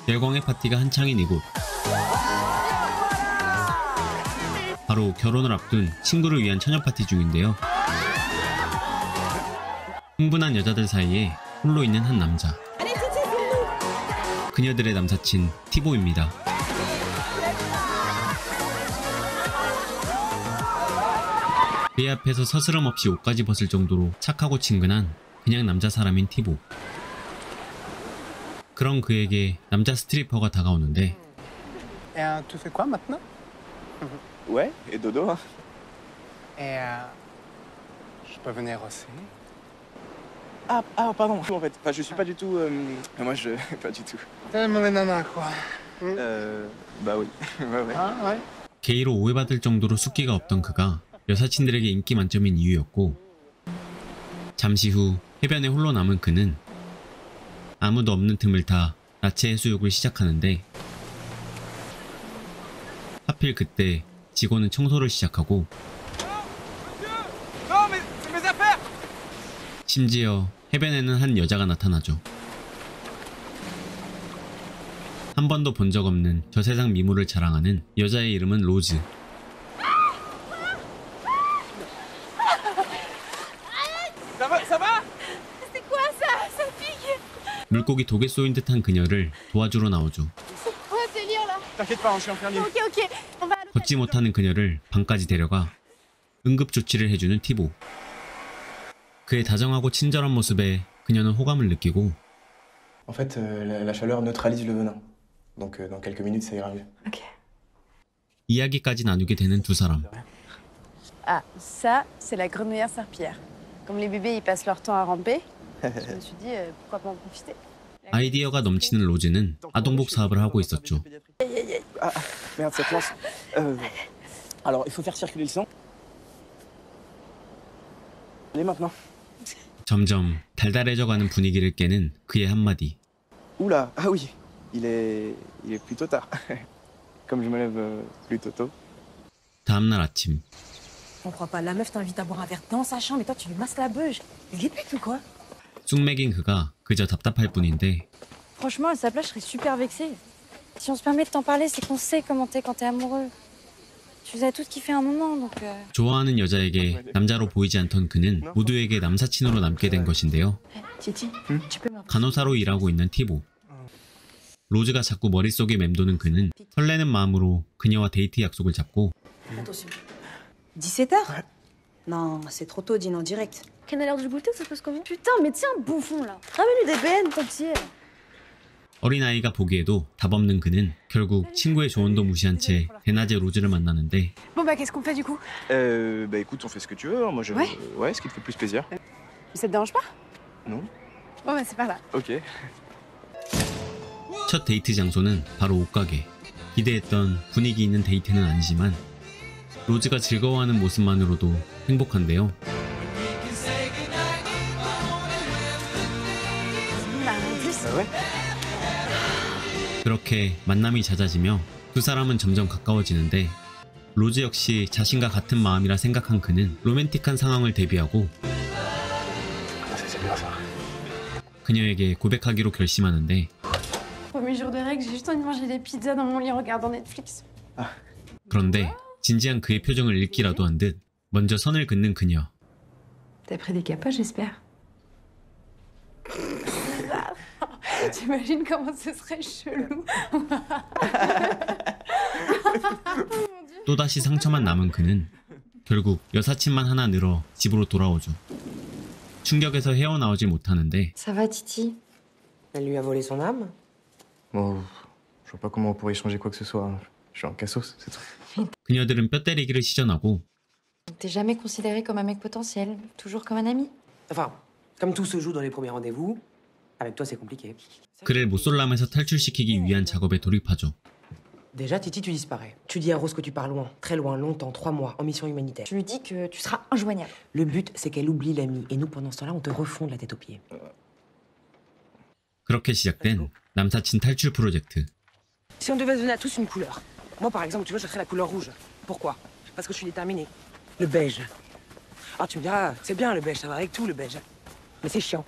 열광의 파티가 한창인 이곳. 바로 결혼을 앞둔 친구를 위한 처녀 파티 중인데요. 흥분한 여자들 사이에 홀로 있는 한 남자. 그녀들의 남사친 티보입니다. 그의 앞에서 서스럼 없이 옷까지 벗을 정도로 착하고 친근한 그냥 남자 사람인 티보. 그런 그에게 남자 스트리퍼가 다가오는데 Tu fais quoi maintenant? Ouais, et dodo, hein. Et je peux venir aussi? Pardon, en fait. Enfin, je suis pas du tout... moi, je... pas du tout. Tellement les nanas, quoi. Bah oui. ouais. Ah, ouais. 게이로 오해받을 정도로 숫기가 없던 그가 여사친들에게 인기 만점인 이유였고, 잠시 후 해변에 홀로 남은 그는 아무도 없는 틈을 타 나체 해수욕을 시작하는데, 하필 그때 직원은 청소를 시작하고 심지어 해변에는 한 여자가 나타나죠. 한 번도 본 적 없는 저 세상 미모를 자랑하는 여자의 이름은 로즈. 물고기 독에 쏘인 듯한 그녀를 도와주러 나오죠. 걷지 못하는 그녀를 방까지 데려가 응급조치를 해주는 티보. 그의 다정하고 친절한 모습에 그녀는 호감을 느끼고 En fait, la chaleur neutralise le venin. Donc, dans quelques minutes, ça ira mieux. Ok. 이야기까지 나누게 되는 두 사람. Ah, ça, c'est la grenouillère serpillière. Comme les bébés, ils passent leur temps à ramper, je me suis dit, pourquoi pas en profiter. 아이디어가 넘치는 로즈는 아동복 사업을 하고 있었죠. Merde, ça coince. Alors, il faut faire circuler le sang. Allez, maintenant. 점점 달달해져가는 분위기를 깨는 그의 한마디. Oula, ah oui, il est plutôt tard. Comme je me lève plutôt tôt. 다음날 아침. On croit pas, la meuf t'invite à boire un verre dans sa chambre et toi tu lui masses la beuge. Il est pute ou quoi? 쑥맥인 그가 그저 답답할 뿐인데 Franchement, à sa place, je serais super vexée. Si on se permet de t'en parler, c'est qu'on sait comment t'es quand t'es amoureux. Tu nous as toutes kiffé un moment, donc... 좋아하는 여자에게 남자로 보이지 않던 그는 모두에게 남사친으로 남게 된 것인데요. Titi, tu peux m'appeler. 간호사로 일하고 있는 티보. 로즈가 자꾸 머릿속에 맴도는 그는 설레는 마음으로 그녀와 데이트 약속을 잡고 Attention. 17h? Non, c'est trop tôt, dîner en direct. Quelle a l'air du goûter, ça se passe comment? Putain, mais tiens, bouffon, là. Ramène-lui des BN, ton petit. 어린아이가 보기에도 답없는 그는 결국 친구의 조언도 무시한 채 대낮에 로즈를 만나는데 Bon, bah, qu'est-ce qu'on fait, du coup? Bah écoute, on fait ce que tu veux. Moi, je... Ouais. Ouais, ce qui te fait plus plaisir. Ça te dérange pas? Non. Bon, bah, c'est par là. Ok. 첫 데이트 장소는 바로 옷가게. 기대했던 분위기 있는 데이트는 아니지만 로즈가 즐거워하는 모습만으로도 행복한데요. Ouais. 그렇게 만남이 잦아지며 두 사람은 점점 가까워지는데 로즈 역시 자신과 같은 마음이라 생각한 그는 로맨틱한 상황을 대비하고 그녀에게 고백하기로 결심하는데 Premier jour de règle, j'ai juste envie de manger des pizzas dans mon lit en regardant Netflix. 그런데 진지한 그의 표정을 읽기라도 한 듯 먼저 선을 긋는 그녀. T'as pris des capotes, j'espère. T'imagines comment ce serait chelou. 또다시 상처만 남은 그는 결국 여사친만 하나 늘어 집으로 돌아오죠. 충격에서 헤어나오지 못하는데 Ça va, Titi? Elle lui a volé son âme? Bon, je vois pas comment on pourrait changer quoi que ce soit. Je suis en cassos, c'est tout. 그녀들은 뼈 때리기를 시전하고 T'es jamais considéré comme un mec potentiel, toujours comme un ami. Enfin, comme tout se joue dans les premiers rendez-vous, avec toi c'est compliqué. 그를 못쏠람에서 탈출시키기 위한 작업에 돌입하죠. Déjà, Titi, tu disparais. Tu dis à Rose que tu pars loin, très loin, longtemps, 3 mois, en mission humanitaire. Je lui dis que tu seras injoignable. Le but, c'est qu'elle oublie l'ami, et nous, pendant ce temps-là, on te refond de la tête aux pieds. 그렇게 시작된 남사친 탈출 프로젝트. Si on devait donner à tous une couleur, moi par exemple, tu vois, je serais la couleur rouge. Pourquoi? Parce que je suis déterminée. Le beige. Ah, tu me diras, c'est bien le beige, ça va avec tout le beige. Mais c'est chiant.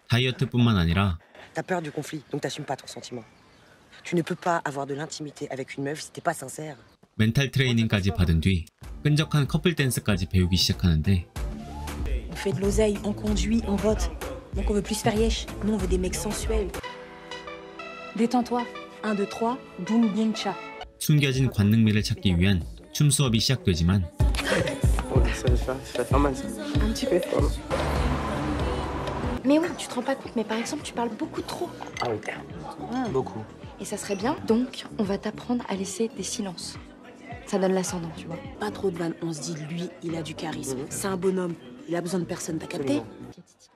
다이어트뿐만 아니라 T'as peur du conflit, donc t'assumes pas ton sentiment. Tu ne peux pas avoir de l'intimité avec une meuf si t'es pas sincère. 멘탈 트레이닝까지 받은 뒤 끈적한 커플 댄스까지 배우기 시작하는데 On fait de l'oseille, on conduit, on vote. Donc on veut plus faire yesh. Nous on veut des mecs sensuels. Détends-toi. 1, 2, 3, boum boum cha. 숨겨진 관능미를 찾기 위한 춤 수업이 시작되지만 Ça va faire mal, ça. Un petit peu. Mais oui, tu te rends pas compte, mais par exemple, tu parles beaucoup trop. Ah oui, beaucoup. Et ça serait bien. Donc, on va t'apprendre à laisser des silences. Ça donne l'ascendant, tu vois. Pas trop de vannes. On se dit, lui, il a du charisme. C'est un bonhomme. Il a besoin de personne, t'as capté?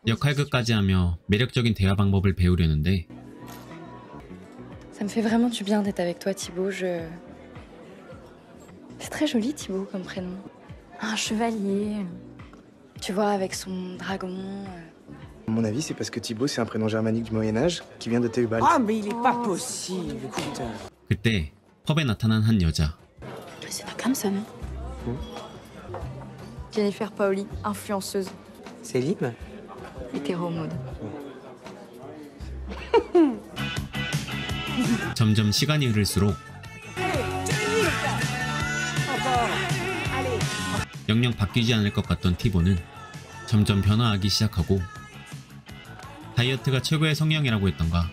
역할극까지 하며 매력적인 대화 방법을 배우려는데 Ça me fait vraiment du bien d'être avec toi, Thibaut. C'est très joli, Thibaut, comme prénom. Un chevalier. Tu vois, avec son dragon. À mon avis, c'est parce que Thibaut, c'est un prénom germanique du Moyen-Âge qui vient de Théobald. Ah, mais il est pas possible, écoute. 그때 펍에 나타난 한 여자. C'est pas comme ça, non? Jennifer Paoli, influenceuse. C'est libre. Hétéro-mode. 점점 시간이 흐를수록 영영 바뀌지 않을 것 같던 티보는 점점 변화하기 시작하고 다이어트가 최고의 성형이라고 했던가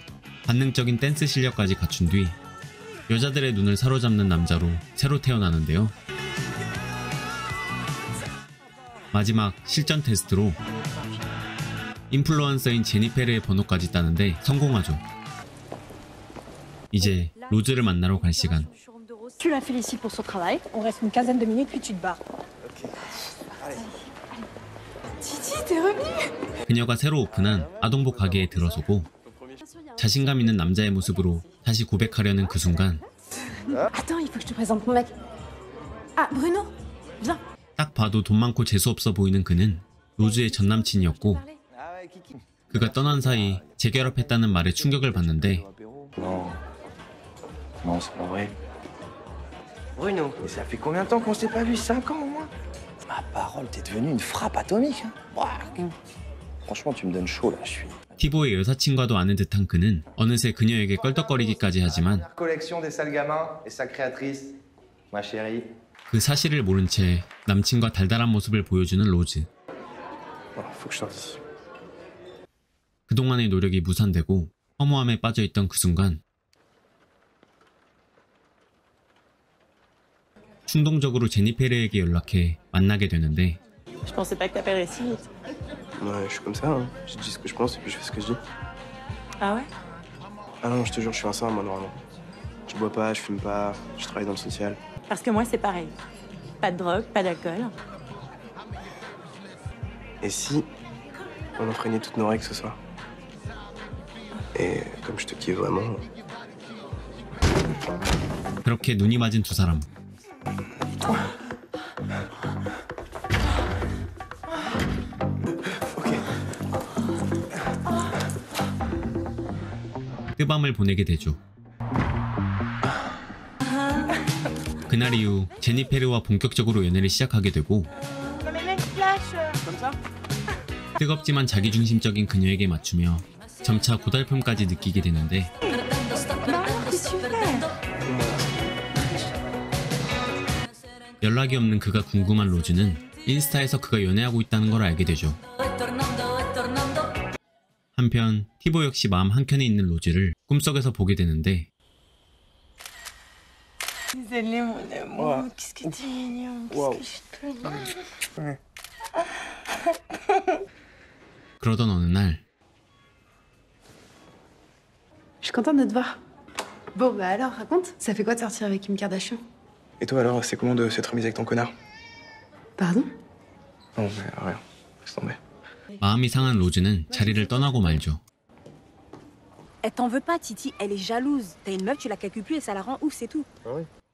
반능적인 댄스 실력까지 갖춘 뒤 여자들의 눈을 사로잡는 남자로 새로 태어나는데요. 마지막 실전 테스트로 인플루언서인 제니페르의 번호까지 따는데 성공하죠. 이제 로즈를 만나러 갈 시간. Tu la félicites pour son travail. On reste une quinzaine de minutes, puis tu te barres. Titi, t'es revenu. 그녀가 새로 오픈한 아동복 가게에 들어서고 자신감 있는 남자의 모습으로 다시 고백하려는 그 순간 Attends, il faut que je te présente mon mec. Ah, Bruno, viens. 딱 봐도 돈 많고 재수없어 보이는 그는 로즈의 전남친이었고 그가 떠난 사이 재결합했다는 말에 충격을 받는데 Non. Non, c'est pas vrai. Bruno. Mais ça fait combien de temps qu'on s'est pas vu? 5 ans au moins? Ma parole, t'es devenue une frappe atomique. Hein. Ouah. Franchement, tu me donnes chaud là, je suis. 티보의 여사친과도 아는 듯한 그는 어느새 그녀에게 껄떡거리기까지 하지만 Collection des sales gamins et sa créatrice, ma chérie. 그 사실을 모른 채 남친과 달달한 모습을 보여주는 로즈. Bon, faut que je sorte d'ici. 그동안의 노력이 무산되고 허무함에 빠져있던 그 순간 충동적으로 제니페르에게 연락해 만나게 되는데 Je pensais pas que t'appellerais si vite. Ouais, je suis comme ça, hein. Je dis ce que je pense et puis je fais ce que je dis. Ah ouais? Ah non, je te jure, je suis un saint, moi, normalement. Je bois pas, je fume pas, je travaille dans le social. Parce que moi c'est pareil. Pas de drogue, pas d'alcool. Et si on enfreignait toutes nos règles ce soir? Et comme je te kiffe vraiment, 그렇게 눈이 맞은 두 사람. 뜨밤을 보내게 되죠. 그날 이후 제니페르와 본격적으로 연애를 시작하게 되고 뜨겁지만 자기중심적인 그녀에게 맞추며 점차 고달픔까지 느끼게 되는데 연락이 없는 그가 궁금한 로즈는 인스타에서 그가 연애하고 있다는 걸 알게 되죠. 한편 티보 역시 마음 한켠에 있는 로즈를 꿈속에서 보게 되는데 Désolée, mon amour. Qu'est-ce que t'es mignon. Qu'est-ce que je te 그러던 어느 날 Je suis contente de te voir. Bon, bah alors, raconte. Ça fait quoi de sortir avec Kim Kardashian? Et toi alors, c'est comment de s'être remise avec ton connard? Pardon? Non, mais rien. Laisse tomber. 마음이 상한 로즈는 자리를 떠나고 말죠. Elle t'en veut pas, Titi. Elle est jalouse. T'as une meuf, tu la calcules plus et ça la rend ouf, c'est tout.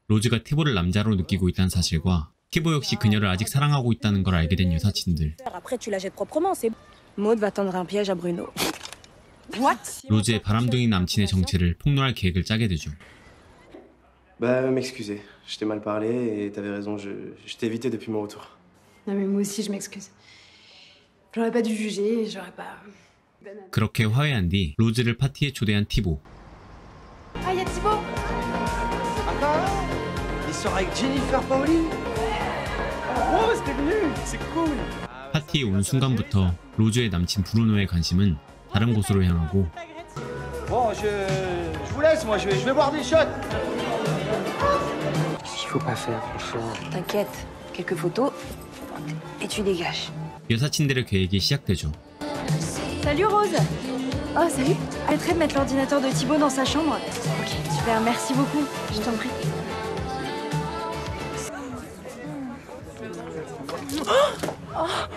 로즈가 티보를 남자로 느끼고 있다는 사실과 티보 역시 그녀를 아직 사랑하고 있다는 걸 알게 된 여사친들. Après, tu la jettes proprement, c'est. Maud va tendre un piège à Bruno. What? 로즈의 바람둥이 남친의 정체를 폭로할 계획을 짜게 되죠. Bah, m'excuser. Je t'ai mal parlé et t'avais raison, je t'ai évité depuis mon retour. Non, mais moi aussi, je m'excuse. J'aurais pas dû juger, j'aurais pas. 그렇게 화해한 뒤 로즈를 파티에 초대한 티보. Ah, y'a Thibaut. Il sort avec Jennifer Paoli. Oh, c'était venu. C'est cool. 파티에 온 순간부터 로즈의 남친 브루노의 관심은 다른 곳으로 향하고 Bon, je vous laisse, moi, je vais boire des shots. Qu'est-ce qu'il faut pas faire, franchement? T'inquiète, quelques photos et tu dégages. 여사친들의 계획이 시작되죠. Salut Rose. Oh salut. Arrêterai de mettre l'ordinateur de Thibaut dans sa chambre. Ok, super, merci beaucoup. Je t'en prie.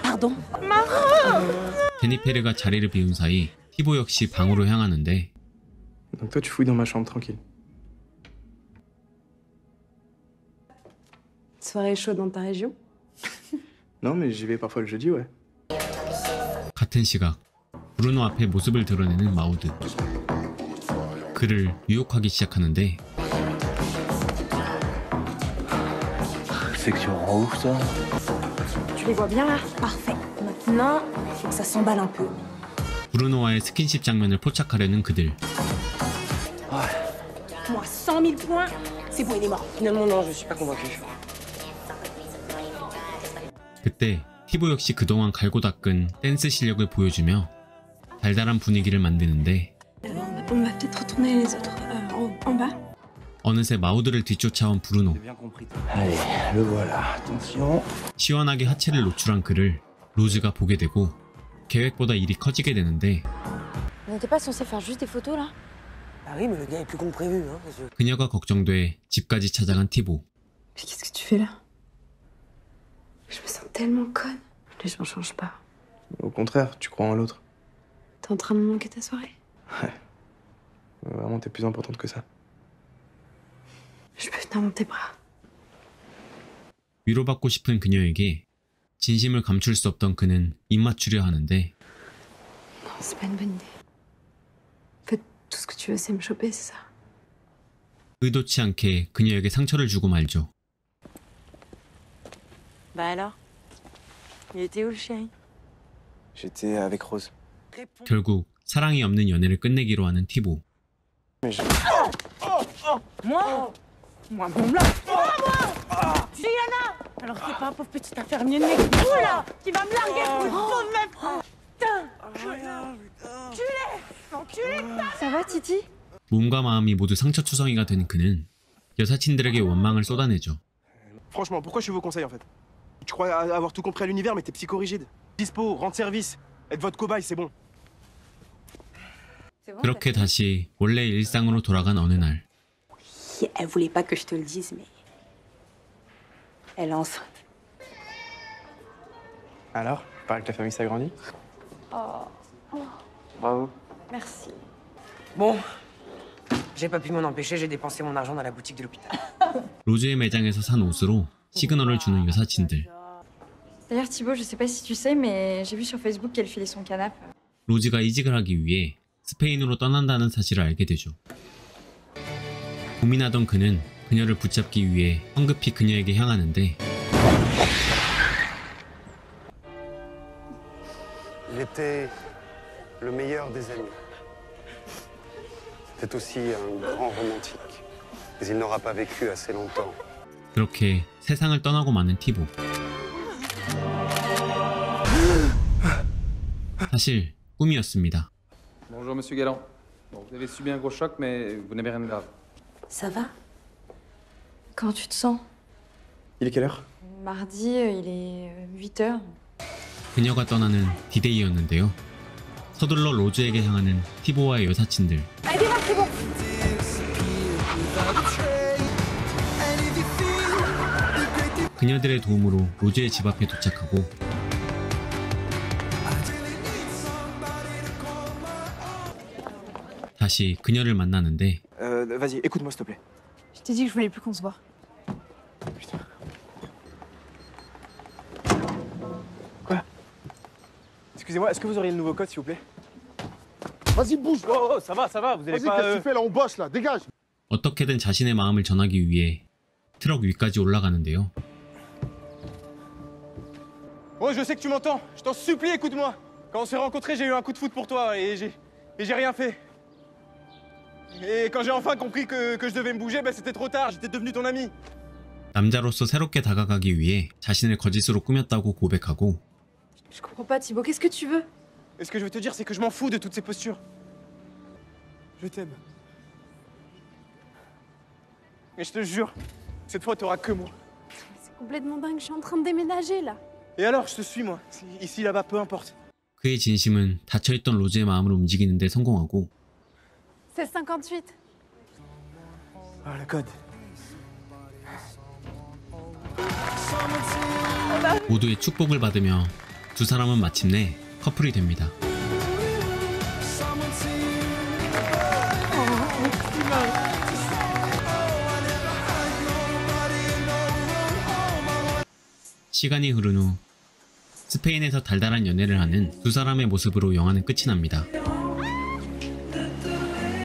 Pardon. 제니페르가 자리를 비운 사이 티보 역시 방으로 향하는데 Donc toi, tu fouilles dans ma chambre tranquille. Soirée chaude dans ta région? Non, mais j'y vais parfois le jeudi, ouais. 같은 시각 브루노 앞에 모습을 드러내는 마우드. 그를 유혹하기 시작하는데 Section ouf, ça. Tu les vois bien là? Parfait. Maintenant, il faut que ça s'emballe un peu. 브루노와의 스킨십 장면을 포착하려는 그들. Moi, 100 000 points, c'est bon, il est mort. Finalement, non, je suis pas convaincu. 그때 티보 역시 그동안 갈고 닦은 댄스 실력을 보여주며 달달한 분위기를 만드는데 On va peut-être retourner les autres en bas. 어느새 마우드를 뒤쫓아온 브루노. Bien compris. Allez, le voilà. Attention. 시원하게 하체를 노출한 그를 로즈가 보게 되고 계획보다 일이 커지게 되는데 On n'était pas censé faire juste des photos là? Ah oui, mais le gars est plus con que prévu, hein. 그녀가 걱정돼 집까지 찾아간 티보. Mais qu'est-ce que tu fais là? Je me sens tellement conne. Les gens changent pas. Au contraire, tu crois en l'autre. T'es en train de me manquer ta soirée? Vraiment, t'es plus importante que ça. Je peux venir dans tes bras. 위로받고 싶은 그녀에게 진심을 감출 수 없던 그는 입맞추려 하는데 Non, c'est pas une bonne idée. En fait, tout ce que tu veux, c'est me choper, c'est ça? 의도치 않게 그녀에게 상처를 주고 말죠. Bah alors? Il était où le chéri? J'étais avec Rose. 결국 사랑이 없는 연애를 끝내기로 하는 티보. Moi? Moi, bon là! Moi! Juliana! Alors c'est pas un pauvre petit infirmier de Mexico là qui va me larguer pour une pauvre meuf! Putain! Ça va Titi? 몸과 마음이 모두 상처투성이가 된 그는 여사친들에게 원망을 쏟아내죠. Franchement, pourquoi je suis vos conseils en fait? Tu crois avoir tout compris à l'univers, mais t'es psychorigide. Dispo, rendre service, être votre cobaye, c'est bon. 그렇게 다시 원래 일상으로 돌아간 어느 날 Elle voulait pas que je te le dise, mais... Elle est enceinte. Alors, paraît que la famille s'agrandit. Bravo. Merci. Bon, j'ai pas pu m'en empêcher, j'ai dépensé mon argent dans la boutique de l'hôpital. 로즈의 매장에서 산 옷으로 시그널을 주는 여사친들. D'ailleurs Thibaut, je sais pas si tu sais, mais j'ai vu sur Facebook qu'elle filait son canapé. 로즈가 이직을 하기 위해 스페인으로 떠난다는 사실을 알게 되죠. 고민하던 그는 그녀를 붙잡기 위해 황급히 그녀에게 향하는데 Il était le meilleur des amis. C'était aussi un grand romantique. Mais il n'aura pas vécu assez longtemps. 그렇게 세상을 떠나고 마는 티보. 사실 꿈이었습니다. Bonjour Monsieur Galland. Bon, vous avez subi un gros choc, mais vous n'avez rien de grave. Ça va? Comment tu te sens? Il est quelle heure? Mardi, il est 8h. 그녀가 떠나는 디데이였는데요. 서둘러 로즈에게 향하는 티보와의 여사친들. Aidez-moi, c'est bon. 그녀들의 도움으로 로즈의 집 앞에 도착하고 다시 그녀를 만나는데 Vas-y, écoute-moi s'il te plaît. Je t'ai dit que je voulais plus qu'on se voit. Quoi? Excusez-moi, est-ce que vous auriez le nouveau code s'il vous plaît? Vas-y, bouge. Oh, ça va, vous allez Vas-y, pas... qu'est-ce que tu fais là? On bosse là, dégage. 어떻게든 자신의 마음을 전하기 위해 트럭 위까지 올라가는데요. Oh, je sais que tu m'entends, je t'en supplie, écoute-moi. Quand on s'est rencontrés, j'ai eu un coup de foot pour toi et j'ai rien fait. Et quand j'ai enfin compris que je devais me bouger, ben c'était trop tard. J'étais devenu ton ami. 남자로서 새롭게 다가가기 위해 자신을 거짓으로 꾸몄다고 고백하고 Je comprends pas, Thibaut. Qu'est-ce que tu veux? Et ce que je veux te dire, c'est que je m'en fous de toutes ces postures. Je t'aime. Et je te jure, cette fois, t'auras que moi. C'est complètement dingue. Je suis en train de déménager là. Et alors, je te suis, moi. Ici, là-bas, peu importe. 그의 진심은 닫혀있던 로즈의 마음을 움직이는 데 성공하고 C'est 58. Ah, le code. 모두의 축복을 받으며 두 사람은 마침내 커플이 됩니다. 시간이 흐른 후 스페인에서 달달한 연애를 하는 두 사람의 모습으로 영화는 끝이 납니다.